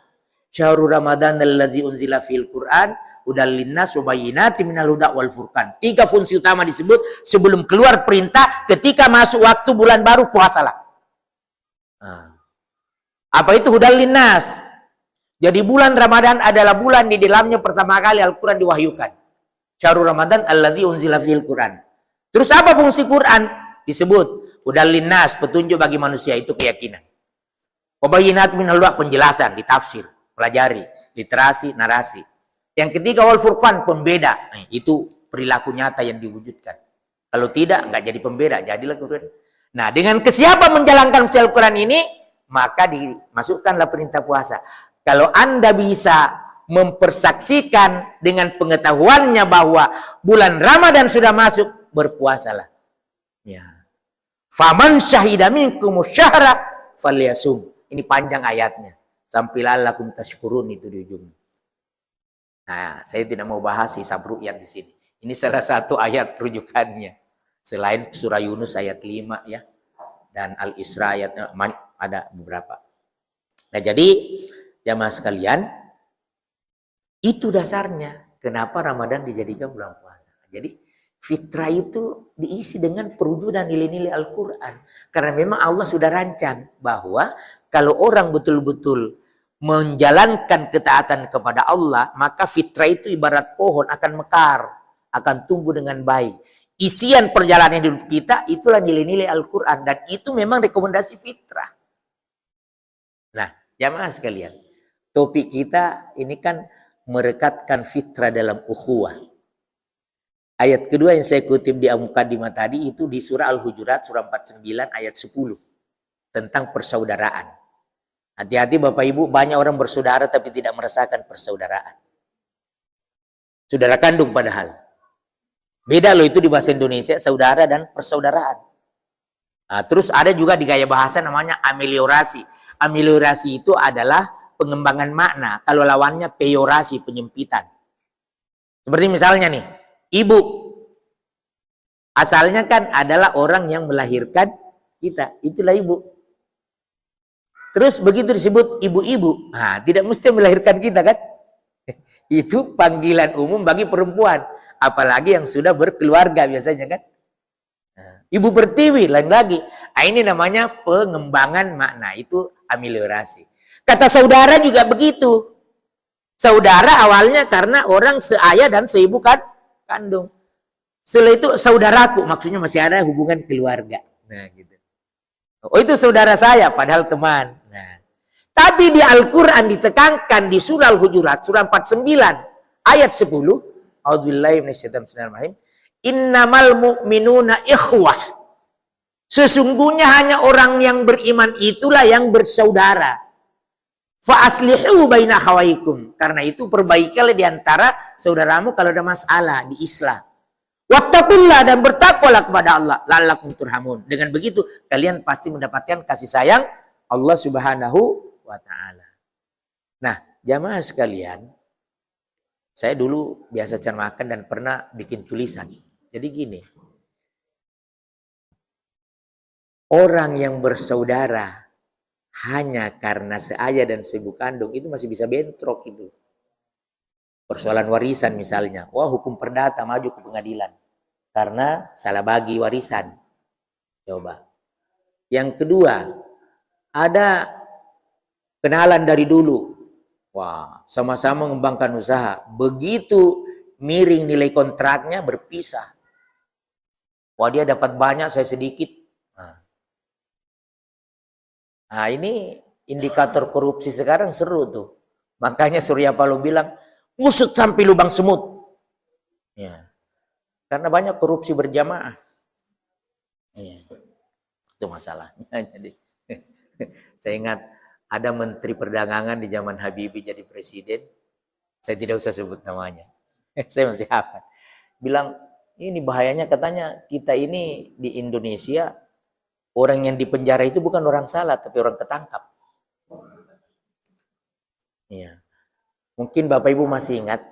Syahrul Ramadan allazi unzila fil Quran hudal linnas wa bayyinatin minal huda wal furqan. 3 fungsi utama disebut sebelum keluar perintah, ketika masuk waktu bulan baru puasalah. Nah. Apa itu hudal linnas? Jadi bulan Ramadan adalah bulan di dalamnya pertama kali Al-Quran diwahyukan. Syahrul Ramadan alladzi unzila fil Quran. Terus apa fungsi Quran? Disebut hudal linnas, petunjuk bagi manusia, itu keyakinan. Wabayinat minal huda, penjelasan, ditafsir, pelajari, literasi, narasi. Yang ketiga wal furqan, pembeda. Nah, itu perilaku nyata yang diwujudkan. Kalau tidak, nggak jadi pembeda, jadilah Quran. Nah, dengan kesiapan menjalankan Al-Quran ini, maka dimasukkanlah perintah puasa. Kalau Anda bisa mempersaksikan dengan pengetahuannya bahwa bulan Ramadan sudah masuk, berpuasalah. Ya. Faman syahida minkum syahra falyasum. Ini panjang ayatnya. Sampai la'allakum tashkurun itu di ujungnya. Nah, saya tidak mau bahas hisab ru'yat di sini. Ini salah satu ayat rujukannya. Selain surah Yunus ayat 5 ya. Dan Al-Isra ayat ada beberapa. Nah, jadi jamaah sekalian, itu dasarnya kenapa Ramadan dijadikan bulan puasa. Jadi fitrah itu diisi dengan perwujudan nilai-nilai Al-Quran. Karena memang Allah sudah rancang bahwa kalau orang betul-betul menjalankan ketaatan kepada Allah, maka fitrah itu ibarat pohon akan mekar, akan tumbuh dengan baik. Isian perjalanan hidup kita itulah nilai-nilai Al-Quran, dan itu memang rekomendasi fitrah. Nah, jamaah sekalian, topik kita ini kan merekatkan fitrah dalam ukhuwah. Ayat kedua yang saya kutip di Al-Muqaddimah tadi itu di surah Al-Hujurat surah 49 ayat 10 tentang persaudaraan. Hati-hati Bapak Ibu, banyak orang bersaudara tapi tidak merasakan persaudaraan. Saudara kandung padahal. Beda loh itu di bahasa Indonesia, saudara dan persaudaraan. Nah, terus ada juga di gaya bahasa namanya ameliorasi. Ameliorasi itu adalah pengembangan makna. Kalau lawannya peyorasi, penyempitan. Seperti misalnya nih, ibu. Asalnya kan adalah orang yang melahirkan kita. Itulah ibu. Terus begitu disebut ibu-ibu, nah, tidak mesti melahirkan kita kan? Itu panggilan umum bagi perempuan, apalagi yang sudah berkeluarga biasanya kan? Nah, ibu pertiwi lain lagi. Nah, ini namanya pengembangan makna, itu ameliorasi. Kata saudara juga begitu. Saudara awalnya karena orang seayah dan seibu kan kandung. Setelah itu saudaraku, maksudnya masih ada hubungan keluarga. Nah, gitu. Oh, itu saudara saya, padahal teman. Nah, tapi di Al-Quran ditekankan di surah Al-Hujurat, surah 49, ayat 10. A'udzubillahi minasyaitonirrajim. Innamal mu'minuna ikhwah. Sesungguhnya hanya orang yang beriman itulah yang bersaudara. Fa aslihu baina akhawaykum. Karena itu perbaikilah di antara saudaramu kalau ada masalah di Islam. Wattaqullah, dan bertakwalah kepada Allah, la'allakum turhamun. Dengan begitu kalian pasti mendapatkan kasih sayang Allah Subhanahu wa taala. Nah, jamaah sekalian, saya dulu biasa cermakan dan pernah bikin tulisan. Jadi gini. Orang yang bersaudara hanya karena seayah dan seibu kandung itu masih bisa bentrok itu. Persoalan warisan misalnya, wah hukum perdata maju ke pengadilan karena salah bagi warisan. Coba. Yang kedua, ada kenalan dari dulu. Wah, sama-sama mengembangkan usaha. Begitu miring nilai kontraknya berpisah. Wah, dia dapat banyak, saya sedikit. Nah, ini indikator korupsi sekarang seru tuh. Makanya Surya Paloh bilang, ngusut sampai lubang semut. Ya. Karena banyak korupsi berjamaah. Ya. Itu masalahnya. Jadi saya ingat ada Menteri Perdagangan di zaman Habibie jadi presiden. Saya tidak usah sebut namanya. Saya masih hafal. Bilang, ini bahayanya katanya kita ini di Indonesia, orang yang dipenjara itu bukan orang salah, tapi orang ketangkap. Ya. Mungkin Bapak Ibu masih ingat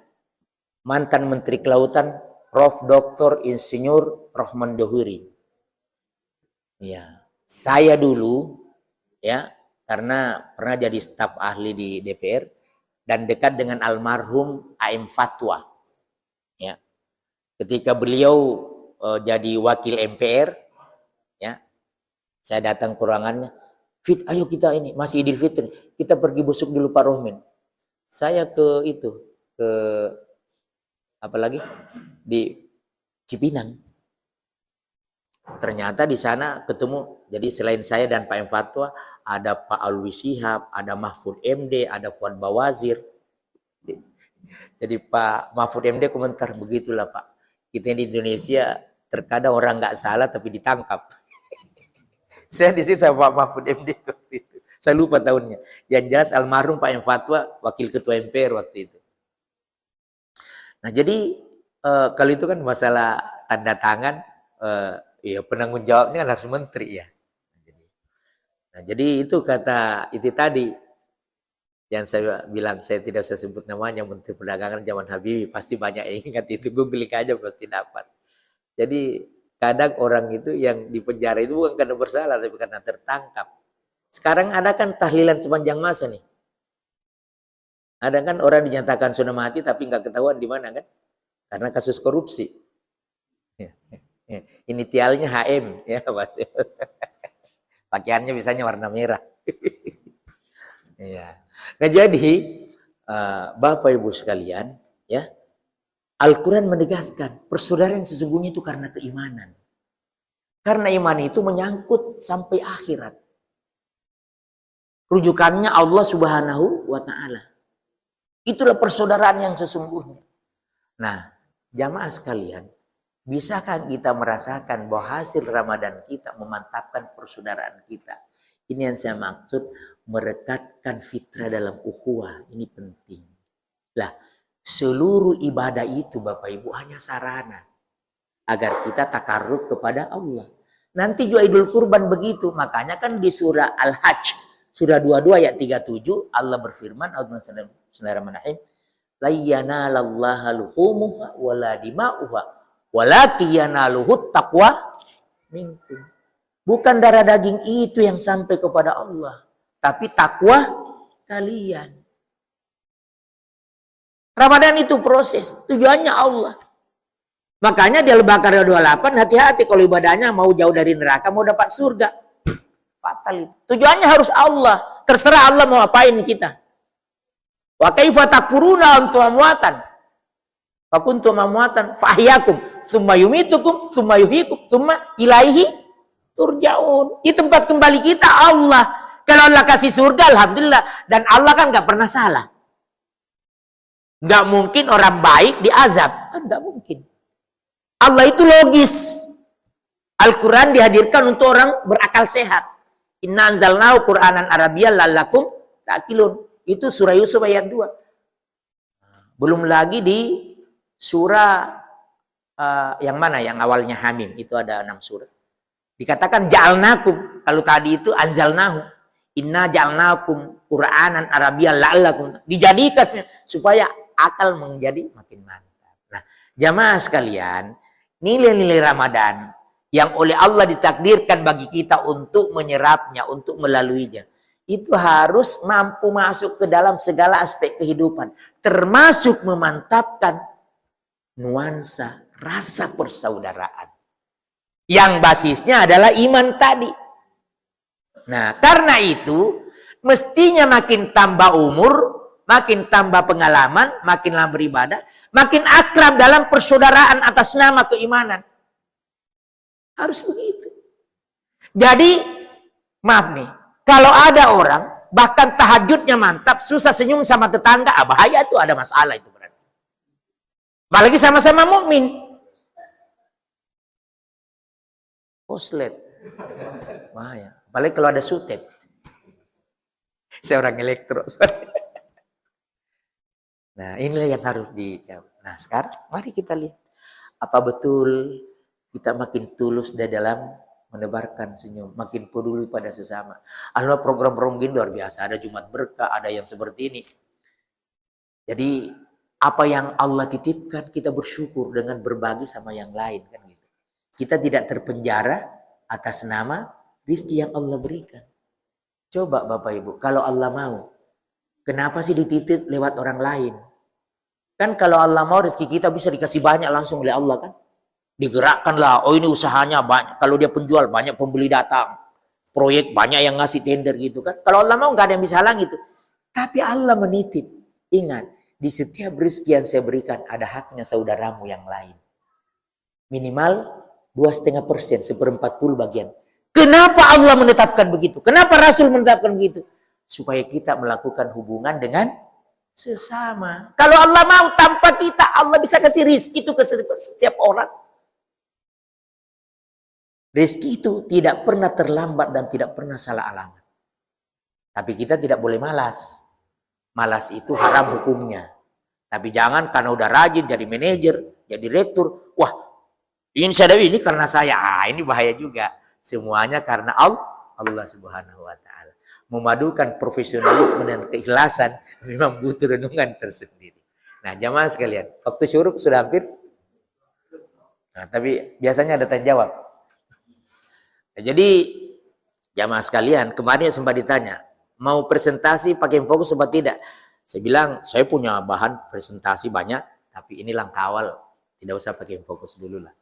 mantan Menteri Kelautan Prof. Dr. Insinyur Rohman Dohuri. Ya, saya dulu ya karena pernah jadi staf ahli di DPR dan dekat dengan almarhum A.M. Fatwa. Ya. Ketika beliau jadi wakil MPR, ya, saya datang ke ruangannya. Fit, ayo kita ini masih Idul Fitri, kita pergi busuk dulu Pak Rohmin. Saya ke apa lagi di Cipinang. Ternyata di sana ketemu, jadi selain saya dan Pak M. Fatwa, ada Pak Alwi Shihab, ada Mahfud MD, ada Fuad Bawazir. Jadi Pak Mahfud MD komentar, begitulah Pak, Kita di Indonesia terkadang orang nggak salah tapi ditangkap. Saya di sini sama Pak Mahfud MD waktu itu. Saya lupa tahunnya. Yang jelas almarhum Pak M Fatwa, wakil ketua MPR waktu itu. Nah jadi kalau itu kan masalah tanda tangan, ya penanggung jawabnya kan harus menteri ya. Nah jadi itu kata itu tadi yang saya bilang, saya tidak usah sebut namanya, Menteri Perdagangan zaman Habibie, pasti banyak yang ingat itu, googling aja pasti dapat. Jadi kadang orang itu yang di penjara itu bukan karena bersalah, tapi karena tertangkap. Sekarang ada kan tahlilan sepanjang masa nih. Ada kan orang dinyatakan sudah mati tapi nggak ketahuan di mana kan? Karena kasus korupsi. Inisialnya HM ya, Mas. Pakaiannya biasanya warna merah. Ya. Nah jadi Bapak Ibu sekalian, ya, Al-Quran menegaskan persaudaraan sesungguhnya itu karena keimanan. Karena iman itu menyangkut sampai akhirat. Rujukannya Allah Subhanahu wa Ta'ala. Itulah persaudaraan yang sesungguhnya. Nah, jamaah sekalian, bisakah kita merasakan bahwa hasil Ramadan kita memantapkan persaudaraan kita? Ini yang saya maksud, merekatkan fitrah dalam ukhuwah. Ini penting. Lah, seluruh ibadah itu Bapak Ibu hanya sarana agar kita takarrub kepada Allah. Nanti juga Idul Kurban begitu. Makanya kan di surah Al-Hajj, surah 22 ayat 37, Allah berfirman, Bismillahirrahmanirrahim, la yanalallaha luhumuha wala dima'uha walakin yanaluhut taqwa minkum. Bukan darah daging itu yang sampai kepada Allah, tapi takwa kalian. Ramadan itu proses, tujuannya Allah. Makanya di Al-Baqarah 28, hati-hati kalau ibadahnya mau jauh dari neraka, mau dapat surga. Fatal itu. Tujuannya harus Allah. Terserah Allah mau apain kita. Wa kaifa takfuruna antum amwatan. Fa kuntum amwatan fa ahyakum, tsumma yumitukum, tsumma yuhyikum, tsumma ilaihi turja'un. Di tempat kembali kita Allah. Kalau Allah kasih surga, alhamdulillah. Dan Allah kan nggak pernah salah. Nggak mungkin orang baik diazab. Kan nggak mungkin. Allah itu logis. Al-Quran dihadirkan untuk orang berakal sehat. Inna anzalnahu Qur'anan Arabiyyan la'allakum ta'qilun. Itu surah Yusuf ayat 2. Belum lagi di surah yang mana? Yang awalnya Hamim. Itu ada 6 surah. Dikatakan ja'alnakum. Kalau tadi itu anzalnahu. Inna ja'alnakum Qur'anan Arabiyyan la'allakum. Dijadikan supaya akal menjadi makin mantap. Nah, jamaah sekalian, nilai-nilai Ramadan yang oleh Allah ditakdirkan bagi kita untuk menyerapnya, untuk melaluinya, itu harus mampu masuk ke dalam segala aspek kehidupan, termasuk memantapkan nuansa rasa persaudaraan yang basisnya adalah iman tadi. Nah, karena itu mestinya makin tambah umur, makin tambah pengalaman, makin lama beribadah, makin akrab dalam persaudaraan atas nama keimanan. Harus begitu. Jadi, maaf nih, kalau ada orang bahkan tahajudnya mantap, susah senyum sama tetangga, bahaya itu, ada masalah itu berarti. Apalagi sama-sama mukmin. Koslet. Bahaya. Apalagi kalau ada sutet. Saya orang elektro. Nah, inilah yang harus dijawab. Nah, sekarang mari kita lihat. Apa betul kita makin tulus di dalam menebarkan senyum, makin peduli pada sesama. Alhamdulillah program-program gini luar biasa. Ada Jumat Berkah, ada yang seperti ini. Jadi, apa yang Allah titipkan, kita bersyukur dengan berbagi sama yang lain. Kan gitu. Kita tidak terpenjara atas nama rezeki yang Allah berikan. Coba Bapak Ibu, kalau Allah mau, kenapa sih dititip lewat orang lain? Kan kalau Allah mau rezeki kita bisa dikasih banyak langsung oleh Allah kan? Digerakkanlah, oh ini usahanya banyak. Kalau dia penjual, banyak pembeli datang. Proyek banyak yang ngasih tender gitu kan. Kalau Allah mau nggak ada yang bisa halang gitu. Tapi Allah menitip. Ingat, di setiap rezeki yang saya berikan ada haknya saudaramu yang lain. Minimal 2,5%, 1/40 bagian. Kenapa Allah menetapkan begitu? Kenapa Rasul menetapkan begitu? Supaya kita melakukan hubungan dengan Sesama. Kalau Allah mau tanpa kita, Allah bisa kasih rizki itu ke setiap orang. Rizki itu tidak pernah terlambat dan tidak pernah salah alamat. Tapi kita tidak boleh malas. Malas itu haram hukumnya. Tapi jangan karena udah rajin jadi manajer, jadi direktur. Wah, ini saya ini karena saya. Ini bahaya juga. Semuanya karena Allah Subhanahu wa Ta'ala. Memadukan profesionalisme dan keikhlasan memang butuh renungan tersendiri. Nah, jamaah sekalian, waktu syuruk sudah hampir. Nah, tapi biasanya ada tanya jawab. Nah, jadi jamaah sekalian, kemarin sempat ditanya, mau presentasi pakai fokus atau tidak? Saya bilang, saya punya bahan presentasi banyak, tapi ini langkah awal, tidak usah pakai fokus dulu lah.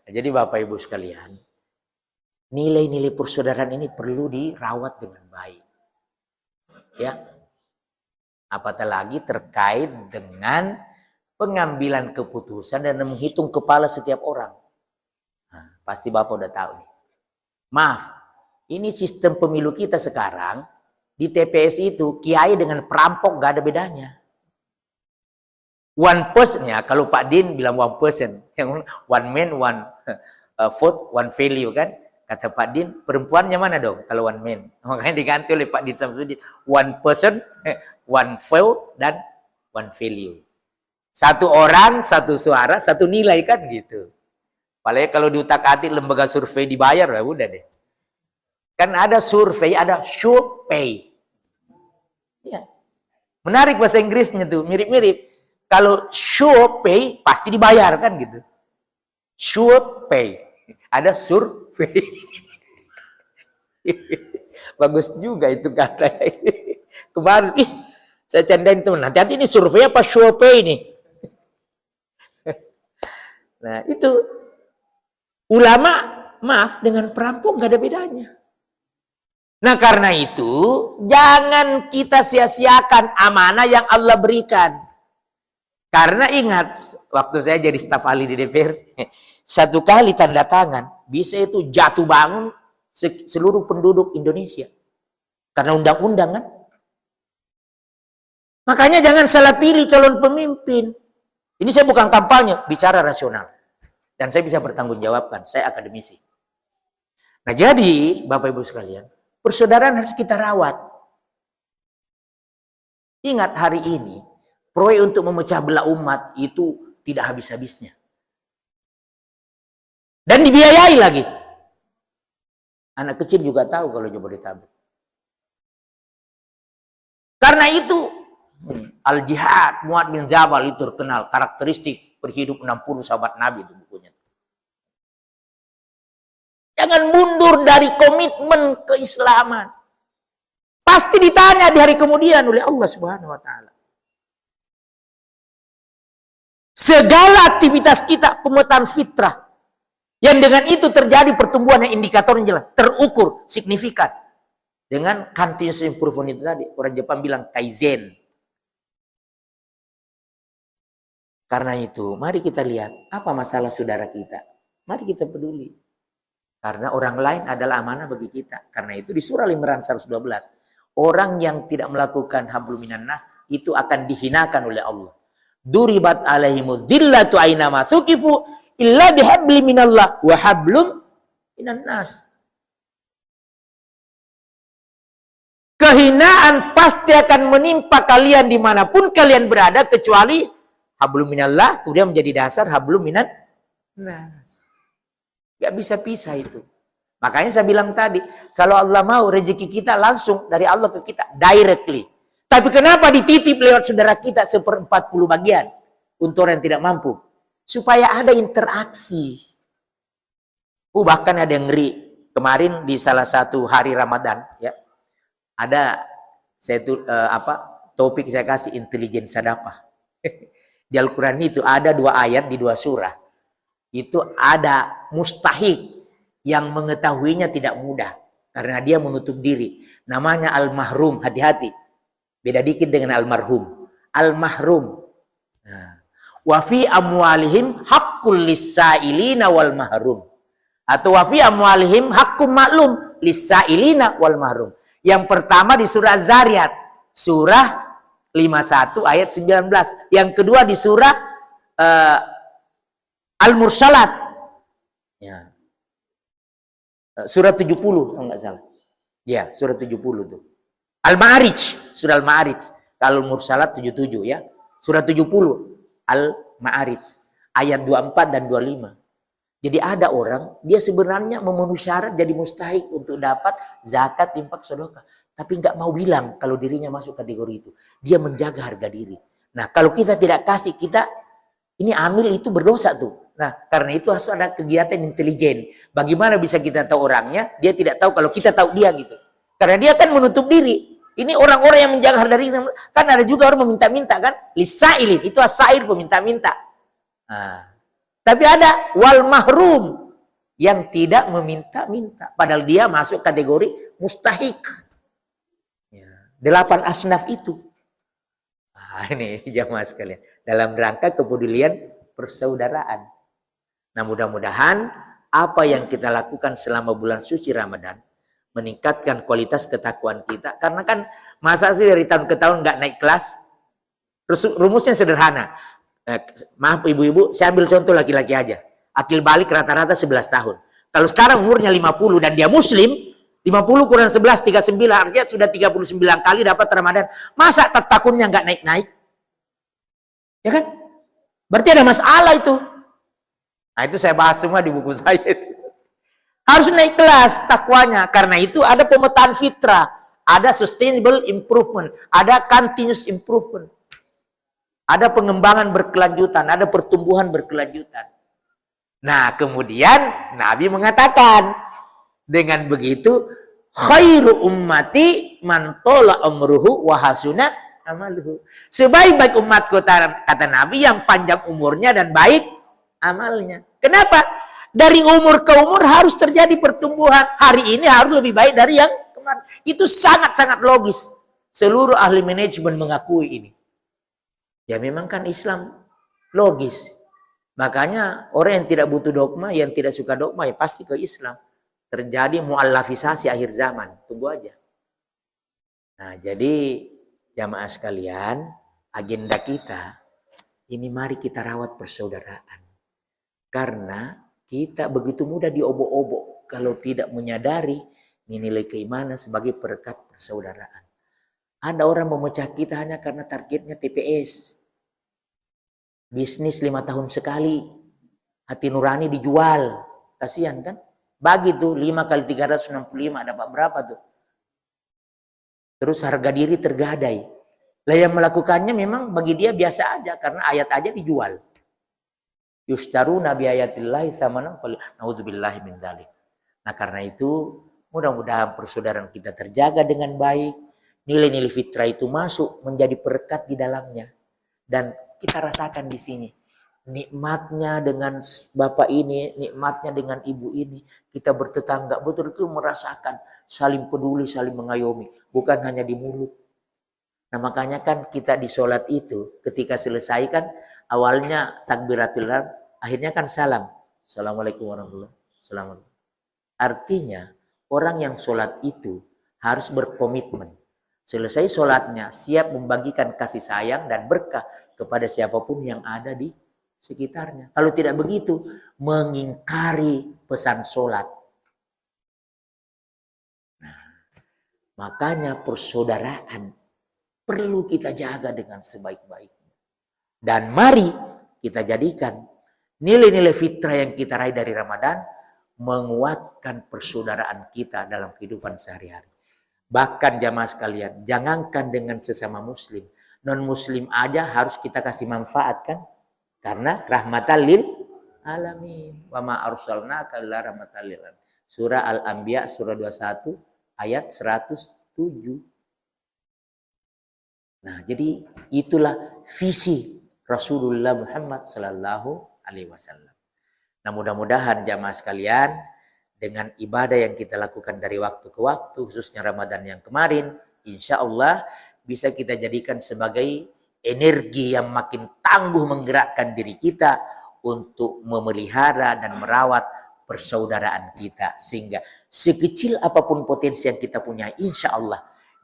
Nah, jadi Bapak Ibu sekalian, nilai-nilai persaudaraan ini perlu dirawat dengan baik. Ya. Apatah lagi terkait dengan pengambilan keputusan dan menghitung kepala setiap orang. Nah, pasti Bapak udah tahu nih. Maaf, ini sistem pemilu kita sekarang, di TPS itu, kiai dengan perampok gak ada bedanya. One person, ya, kalau Pak Din bilang one person, one man, one vote, one value kan. Kata Pak Din, perempuannya mana dong kalau one man? Makanya diganti oleh Pak Din Samsudin. One person, one vote, dan one value. Satu orang, satu suara, satu nilai kan gitu. Apalagi kalau diutak-atik lembaga survei dibayar, ya udah deh. Kan ada survei, ada should pay. Ya. Menarik bahasa Inggrisnya tuh, mirip-mirip. Kalau should pay, pasti dibayar kan gitu. Should pay. Ada survei. Bagus juga itu kata. Kemarin, saya candain teman. Nanti ini survei apa should pay nih? Nah itu. Ulama, maaf, dengan perampok gak ada bedanya. Nah karena itu, jangan kita sia-siakan amanah yang Allah berikan. Karena ingat, waktu saya jadi staf ahli di DPR, satu kali tanda tangan, bisa itu jatuh bangun seluruh penduduk Indonesia. Karena undang-undang kan. Makanya jangan salah pilih calon pemimpin. Ini saya bukan kampanye, bicara rasional. Dan saya bisa bertanggungjawabkan, saya akademisi. Nah jadi, Bapak Ibu sekalian, persaudaraan harus kita rawat. Ingat hari ini, proyek untuk memecah belah umat itu tidak habis-habisnya. Dan dibiayai lagi. Anak kecil juga tahu kalau Jabodetabek. Karena itu, Al-Jihad, Mu'adz bin Jabal itu terkenal, karakteristik berhidup 60 sahabat Nabi itu bukunya. Jangan mundur dari komitmen keislaman. Pasti ditanya di hari kemudian oleh Allah Subhanahu wa Ta'ala. Segala aktivitas kita pemetaan fitrah. Yang dengan itu terjadi pertumbuhan yang indikatornya jelas. Terukur, signifikan. Dengan continuous improvement itu tadi. Orang Jepang bilang kaizen. Karena itu, mari kita lihat apa masalah saudara kita. Mari kita peduli. Karena orang lain adalah amanah bagi kita. Karena itu di surah Al-Imran 112. Orang yang tidak melakukan hablum minan nas itu akan dihinakan oleh Allah. Duribat alaihimu dhillatu aynama thuqifu illa bihabli minallah wa hablum minan nas. Kehinaan pasti akan menimpa kalian dimanapun kalian berada kecuali hablum minallah kemudian menjadi dasar hablum minan nas. Gak bisa pisah itu. Makanya saya bilang tadi, kalau Allah mau rezeki kita langsung dari Allah ke kita, directly. Tapi kenapa dititip lewat saudara kita 1/40 bagian untuk orang yang tidak mampu? Supaya ada interaksi. Bahkan ada yang ngeri. Kemarin di salah satu hari Ramadan, ya, ada topik saya kasih intelijen sedekah. Di Al-Quran itu ada 2 ayat di 2 surah. Itu ada mustahik yang mengetahuinya tidak mudah karena dia menutup diri. Namanya al-mahrum, hati-hati. Beda dikit dengan al-marhum. Al-mahrum. Nah. Wa fi amwalihim haqqul lis-sa'ilina wal mahrum. Atau wa fi amwalihim haqqum ma'lum lis-sa'ilina wal mahrum. Yang pertama di surah Az-Zariyat, surah 51 ayat 19. Yang kedua di surah Al-Mursalat. Ya. Surah 70 kalau nggak salah. Ya, surah 70 tuh. Al-Ma'arij, surah Al-Ma'arij. Kalau Mursalat 77 ya. Surah 70 Al-Ma'arij ayat 24 dan 25. Jadi ada orang dia sebenarnya memenuhi syarat jadi mustahik untuk dapat zakat, infak, sedekah, tapi nggak mau bilang kalau dirinya masuk kategori itu. Dia menjaga harga diri. Nah, kalau kita tidak kasih, kita ini amil itu berdosa tuh. Nah, karena itu harus ada kegiatan intelijen. Bagaimana bisa kita tahu orangnya? Dia tidak tahu kalau kita tahu dia gitu. Karena dia kan menutup diri. Ini orang-orang yang menjaga harga diri. Kan ada juga orang meminta-minta kan? Lisailin, itu asair peminta-minta. Nah, tapi ada wal mahrum yang tidak meminta-minta. Padahal dia masuk kategori mustahik. Ya, 8 asnaf itu. Nah, ini jamaah sekalian. Dalam rangka kepedulian persaudaraan. Nah, mudah-mudahan apa yang kita lakukan selama bulan suci Ramadan meningkatkan kualitas ketakwaan kita. Karena kan masa sih dari tahun ke tahun nggak naik kelas? Rumusnya sederhana. Maaf ibu-ibu, saya ambil contoh laki-laki aja. Akil balik rata-rata 11 tahun. Kalau sekarang umurnya 50 dan dia muslim, 50 kurang 11, 39, artinya sudah 39 kali dapat Ramadan. Masa takunnya nggak naik-naik? Ya kan? Berarti ada masalah itu. Nah, itu saya bahas semua di buku saya itu. Harus naik kelas takwanya. Karena itu ada pemetaan fitrah, ada sustainable improvement, ada continuous improvement. Ada pengembangan berkelanjutan, ada pertumbuhan berkelanjutan. Nah, kemudian Nabi mengatakan, dengan begitu, khairu ummati man tola umruhu wa hasuna amaluhu. Sebaik-baik umatku, kata Nabi, yang panjang umurnya dan baik amalnya. Kenapa? Dari umur ke umur harus terjadi pertumbuhan. Hari ini harus lebih baik dari yang kemarin. Itu sangat-sangat logis. Seluruh ahli manajemen mengakui ini. Ya memang kan Islam logis. Makanya orang yang tidak butuh dogma, yang tidak suka dogma, ya pasti ke Islam. Terjadi mu'allafisasi akhir zaman. Tunggu aja. Nah, jadi jamaah sekalian, agenda kita, ini mari kita rawat persaudaraan. Karena kita begitu mudah diobok-obok kalau tidak menyadari nilai keimanan sebagai berkat persaudaraan. Ada orang memecah kita hanya karena targetnya TPS. Bisnis 5 tahun sekali. Hati nurani dijual. Kasihan kan? Bagi tuh 5 kali 365 dapat berapa tuh? Terus harga diri tergadai. Lah yang melakukannya memang bagi dia biasa aja. Karena ayat aja dijual. Yustaruna bi ayatillahi tsamanan qalil. Nauzubillahi min dzalik. Nah, karena itu mudah-mudahan persaudaraan kita terjaga dengan baik. Nilai-nilai fitrah itu masuk menjadi berkat di dalamnya. Dan kita rasakan di sini nikmatnya dengan bapak ini, nikmatnya dengan ibu ini. Kita bertetangga betul-betul merasakan saling peduli, saling mengayomi, bukan hanya di mulut. Nah, makanya kan kita di sholat itu ketika selesai kan awalnya takbiratul ihram, akhirnya kan salam. Assalamualaikum warahmatullahi wabarakatuh. Artinya orang yang sholat itu harus berkomitmen. Selesai sholatnya, siap membagikan kasih sayang dan berkah kepada siapapun yang ada di sekitarnya. Kalau tidak begitu, mengingkari pesan sholat. Nah, makanya persaudaraan perlu kita jaga dengan sebaik-baiknya. Dan mari kita jadikan nilai-nilai fitrah yang kita raih dari Ramadan menguatkan persaudaraan kita dalam kehidupan sehari-hari. Bahkan jamaah sekalian, jangankan dengan sesama muslim, non muslim aja harus kita kasih manfaat kan? Karena rahmatan lil alamin. Wa ma arsalnaka illa rahmatan lil alamin. Surah Al-Anbiya surah 21 ayat 107. Nah, jadi itulah visi Rasulullah Muhammad sallallahu alaihi wasallam. Nah, mudah-mudahan jamaah sekalian, dengan ibadah yang kita lakukan dari waktu ke waktu, khususnya Ramadan yang kemarin, insya Allah bisa kita jadikan sebagai energi yang makin tangguh menggerakkan diri kita untuk memelihara dan merawat persaudaraan kita. Sehingga sekecil apapun potensi yang kita punya, insya Allah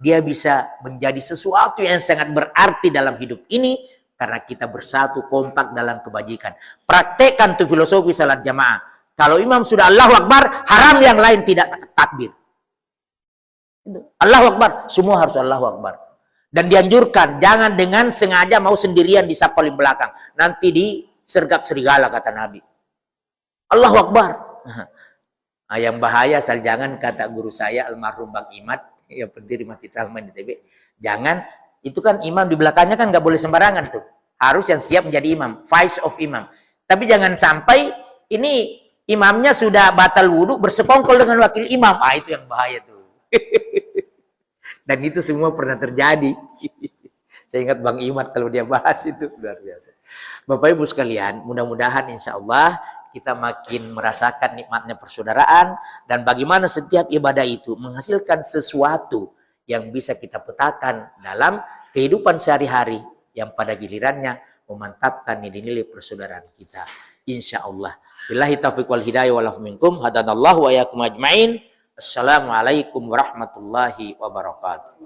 dia bisa menjadi sesuatu yang sangat berarti dalam hidup ini karena kita bersatu kompak dalam kebajikan. Praktekkan tuh filosofi salat jamaah. Kalau imam sudah Allahu Akbar, haram yang lain tidak takbir. Allahu Akbar, semua harus Allahu Akbar. Dan dianjurkan jangan dengan sengaja mau sendirian di saf paling belakang. Nanti disergap serigala kata Nabi. Allahu Akbar. Nah, yang bahaya jangan kata guru saya almarhum Bang Imad yang pendiri Masjid Salman di TB. Jangan, itu kan imam di belakangnya kan nggak boleh sembarangan tuh. Harus yang siap menjadi imam, vice of imam. Tapi jangan sampai ini imamnya sudah batal wudhu bersekongkol dengan wakil imam. Ah, itu yang bahaya tuh. Dan itu semua pernah terjadi. Saya ingat Bang Imad kalau dia bahas itu luar biasa. Bapak Ibu sekalian, mudah-mudahan insya Allah kita makin merasakan nikmatnya persaudaraan dan bagaimana setiap ibadah itu menghasilkan sesuatu yang bisa kita petakan dalam kehidupan sehari-hari yang pada gilirannya memantapkan nilai-nilai persaudaraan kita. Insya Allah. Billahi taufiq wal hidayah wal minkum. Hadanallahu wa iyyakum ajmain. Assalamualaikum warahmatullahi wabarakatuh.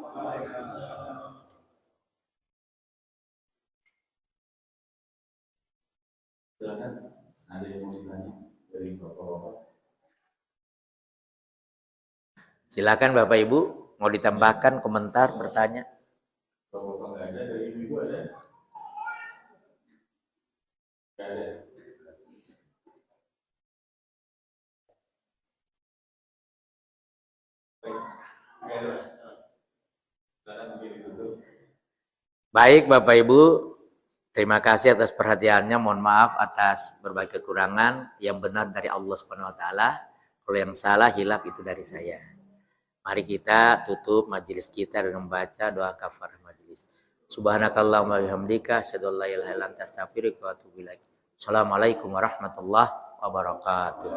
Ada yang mau ditanya dari Bapak-Bapak? Silakan Bapak Ibu, mau ditambahkan komentar, bertanya. Bapak-Bapak nggak ada, dari Ibu ada? Nggak ada. Baik Bapak Ibu, terima kasih atas perhatiannya. Mohon maaf atas berbagai kekurangan. Yang benar dari Allah Subhanahu wa taala. Kalau yang salah hilaf itu dari saya. Mari kita tutup majelis kita dengan membaca doa kafarah majelis. Subhanakallahumma bihamdika asyhadu an la ilaha illa anta astaghfiruka wa atubu ilaik. Assalamualaikum warahmatullahi wabarakatuh.